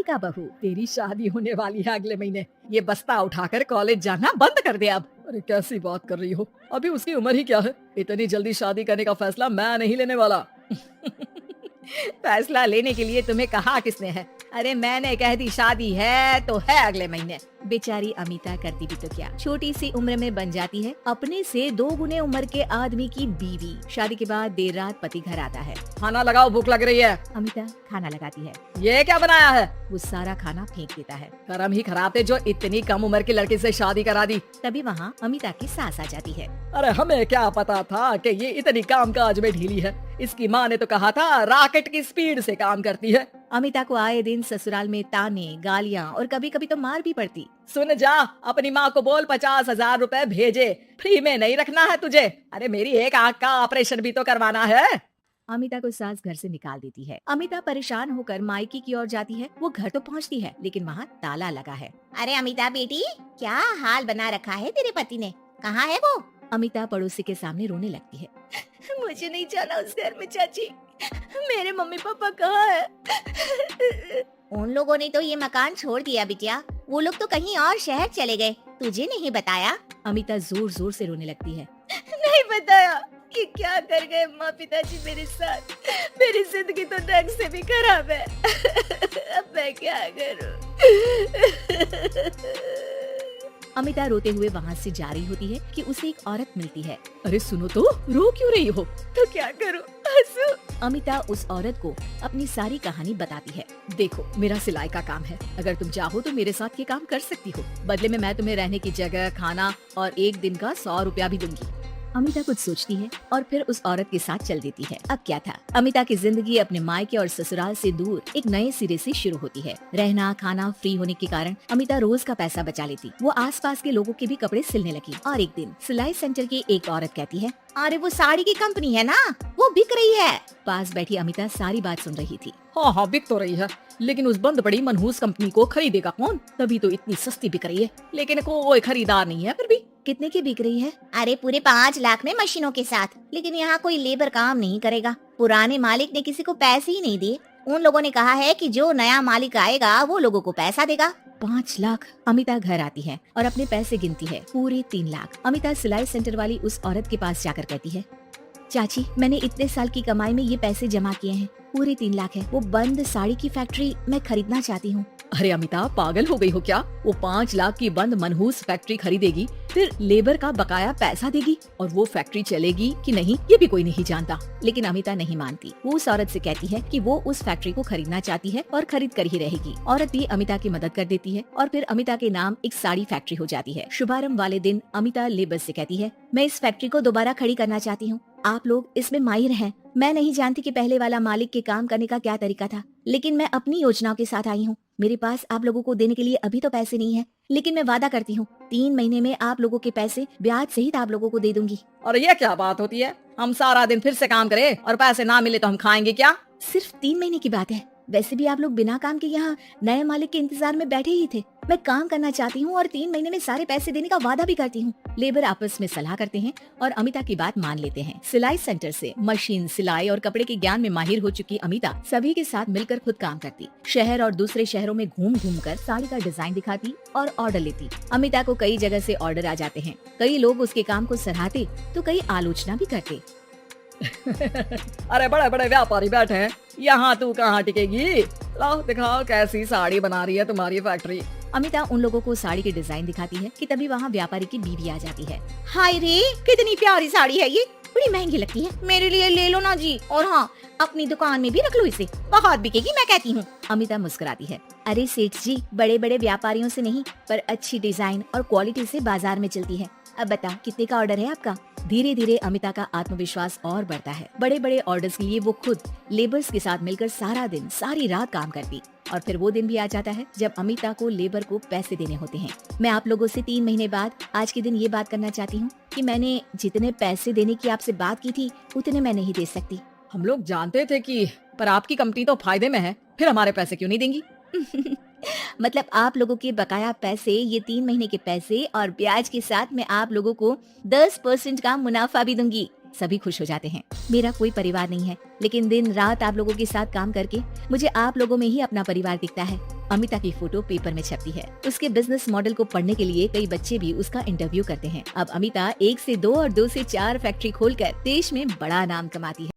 का बहू, तेरी शादी होने वाली है अगले महीने। ये बस्ता उठाकर कॉलेज जाना बंद कर दे अब। अरे कैसी बात कर रही हो, अभी उसकी उम्र ही क्या है। इतनी जल्दी शादी करने का फैसला मैं नहीं लेने वाला। फैसला लेने के लिए तुम्हें कहा किसने है? अरे मैंने कह दी शादी है तो है अगले महीने। बेचारी अमिता करती भी तो क्या, छोटी सी उम्र में बन जाती है अपने से 2 गुने उम्र के आदमी की बीवी। शादी के बाद देर रात पति घर आता है। खाना लगाओ, भूख लग रही है। अमिता खाना लगाती है। ये क्या बनाया है? वो सारा खाना फेंक देता है। कर्म ही खराब थे जो इतनी कम उम्र के लड़के से शादी करा दी। तभी वहाँ अमिता की सास आ जाती है। अरे हमें क्या पता था कि ये इतनी कामकाज में ढीली है। इसकी माँ ने तो कहा था रॉकेट की स्पीड से काम करती है। अमिता को आए दिन ससुराल में ताने, गालियाँ और कभी कभी तो मार भी पड़ती। सुन जा, अपनी माँ को बोल 50,000 रुपए भेजे, फ्री में नहीं रखना है तुझे। अरे मेरी एक आँख का ऑपरेशन भी तो करवाना है। अमिता को सास घर से निकाल देती है। अमिता परेशान होकर मायके की ओर जाती है। वो घर तो पहुंचती है लेकिन वहाँ ताला लगा है। अरे अमिता बेटी, क्या हाल बना रखा है तेरे पति ने? कहाँ है वो? अमिता पड़ोसी के सामने रोने लगती है। मुझे नहीं जाना उस घर में चाची। मेरे मम्मी पापा कहाँ है? उन लोगों ने तो ये मकान छोड़ दिया बिटिया। वो लोग तो कहीं और शहर चले गए। तुझे नहीं बताया? अमिता जोर जोर से रोने लगती है। नहीं बताया कि क्या कर गए माँ पिताजी मेरे साथ। मेरी जिंदगी तो ढंग से भी खराब है। अब मैं क्या करूँ? अमिता रोते हुए वहाँ से जा रही होती है कि उसे एक औरत मिलती है। अरे सुनो तो, रो क्यों रही हो? तो क्या करूँ? हंसू? अमिता उस औरत को अपनी सारी कहानी बताती है। देखो, मेरा सिलाई का काम है। अगर तुम चाहो तो मेरे साथ ये काम कर सकती हो। बदले में मैं तुम्हें रहने की जगह, खाना और 1 दिन का 100 रुपया भी दूंगी। अमिता कुछ सोचती है और फिर उस औरत के साथ चल देती है। अब क्या था, अमिता की जिंदगी अपने मायके और ससुराल से दूर एक नए सिरे से शुरू होती है। रहना खाना फ्री होने के कारण अमिता रोज का पैसा बचा लेती। वो आसपास के लोगों के भी कपड़े सिलने लगी। और एक दिन सिलाई सेंटर की एक औरत कहती है, अरे वो साड़ी की कंपनी है ना, वो बिक रही है। पास बैठी अमिता सारी बात सुन रही थी। हाँ हाँ, बिक तो रही है, लेकिन उस बंद पड़ी मनहूस कंपनी को खरीदेगा कौन? तभी तो इतनी सस्ती बिक रही है, लेकिन कोई खरीदार नहीं है। फिर भी कितने की बिक रही है? अरे पूरे 5 लाख में मशीनों के साथ। लेकिन यहाँ कोई लेबर काम नहीं करेगा। पुराने मालिक ने किसी को पैसे ही नहीं दिए। उन लोगों ने कहा है कि जो नया मालिक आएगा वो लोगों को पैसा देगा। 5 लाख। अमिता घर आती है और अपने पैसे गिनती है, पूरे 3 लाख। अमिता सिलाई सेंटर वाली उस औरत के पास जाकर कहती है, चाची मैंने इतने साल की कमाई में ये पैसे जमा किए हैं, पूरे 3 लाख है। वो बंद साड़ी की फैक्ट्री मैं खरीदना चाहती हूँ। अरे अमिता, पागल हो गई हो क्या? वो 5 लाख की बंद मनहूस फैक्ट्री खरीदेगी, फिर लेबर का बकाया पैसा देगी, और वो फैक्ट्री चलेगी कि नहीं ये भी कोई नहीं जानता। लेकिन अमिता नहीं मानती। वो उस औरत से कहती है कि वो उस फैक्ट्री को खरीदना चाहती है और खरीद कर ही रहेगी। औरत भी अमिता की मदद कर देती है और फिर अमिता के नाम एक साड़ी फैक्ट्री हो जाती है। शुभारंभ वाले दिन अमिता लेबर से कहती है, मैं इस फैक्ट्री को दोबारा खड़ी करना चाहती हूँ। आप लोग इसमें माहिर हैं। मैं नहीं जानती कि पहले वाला मालिक के काम करने का क्या तरीका था, लेकिन मैं अपनी योजनाओं के साथ आई हूँ। मेरे पास आप लोगों को देने के लिए अभी तो पैसे नहीं है, लेकिन मैं वादा करती हूँ 3 महीने में आप लोगों के पैसे ब्याज सहित आप लोगों को दे दूंगी। और ये क्या बात होती है? हम सारा दिन फिर से काम करें और पैसे ना मिले तो हम खाएंगे क्या? सिर्फ 3 महीने की बात है। वैसे भी आप लोग बिना काम के यहाँ नए मालिक के इंतजार में बैठे ही थे। मैं काम करना चाहती हूँ और 3 महीने में सारे पैसे देने का वादा भी करती हूँ। लेबर आपस में सलाह करते हैं और अमिता की बात मान लेते हैं। सिलाई सेंटर से मशीन, सिलाई और कपड़े के ज्ञान में माहिर हो चुकी अमिता सभी के साथ मिलकर खुद काम करती। शहर और दूसरे शहरों में घूम घूम कर साड़ी का डिजाइन दिखाती और ऑर्डर लेती। अमिता को कई जगह से ऑर्डर आ जाते हैं। कई लोग उसके काम को सराहते तो कई आलोचना भी करते। अरे बड़े बड़े व्यापारी बैठे हैं, यहाँ तू कहाँ टिकेगी? लाओ दिखाओ कैसी साड़ी बना रही है तुम्हारी फैक्ट्री। अमिता उन लोगों को साड़ी के डिजाइन दिखाती है कि तभी वहाँ व्यापारी की बीवी आ जाती है। हाय रे, कितनी प्यारी साड़ी है ये, बड़ी महंगी लगती है। मेरे लिए ले लो ना जी, और हाँ अपनी दुकान में भी रख लो इसे, बहुत बिकेगी मैं कहती हूँ। अमिता मुस्कुराती है, अरे सेठ जी, बड़े बड़े व्यापारियों से नहीं पर अच्छी डिजाइन और क्वालिटी से बाजार में चलती है। अब बता कितने का ऑर्डर है आपका? धीरे धीरे अमिता का आत्मविश्वास और बढ़ता है। बड़े बड़े ऑर्डर्स के लिए वो खुद लेबर्स के साथ मिलकर सारा दिन सारी रात काम करती। और फिर वो दिन भी आ जाता है जब अमिता को लेबर को पैसे देने होते हैं। मैं आप लोगों से 3 महीने बाद आज के दिन ये बात करना चाहती हूँ कि मैंने जितने पैसे देने की आपसे बात की थी उतने मैं नहीं दे सकती। हम लोग जानते थे कि पर आपकी कंपनी तो फायदे में है, फिर हमारे पैसे क्यों नहीं देंगी? मतलब आप लोगों के बकाया पैसे, ये 3 महीने के पैसे और ब्याज के साथ मैं आप लोगों को 10% का मुनाफा भी दूंगी। सभी खुश हो जाते हैं। मेरा कोई परिवार नहीं है, लेकिन दिन रात आप लोगों के साथ काम करके मुझे आप लोगों में ही अपना परिवार दिखता है। अमिता की फोटो पेपर में छपती है। उसके बिजनेस मॉडल को पढ़ने के लिए कई बच्चे भी उसका इंटरव्यू करते हैं। अब अमिता 1 से 2 और 2 से 4 फैक्ट्री खोलकर देश में बड़ा नाम कमाती है।